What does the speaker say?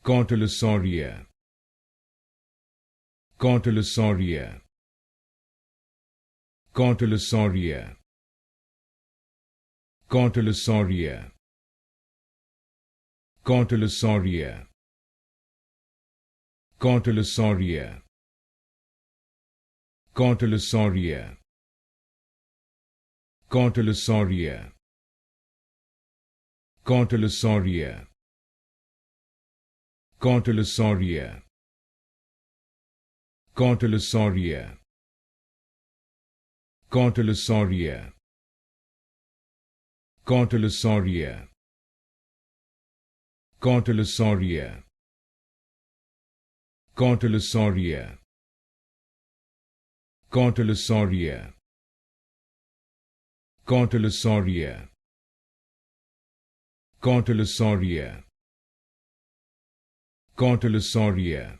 Cotylosauria, Cotylosauria, Cotylosauria, Cotylosauria, Cotylosauria, Cotylosauria, Cotylosauria, Cotylosauria, Cotylosauria, Cotylosauria, Cotylosauria, Cotylosauria, Cotylosauria, Cotylosauria, Cotylosauria, Cotylosauria, Cotylosauria, Cotylosauria, Cotylosauria,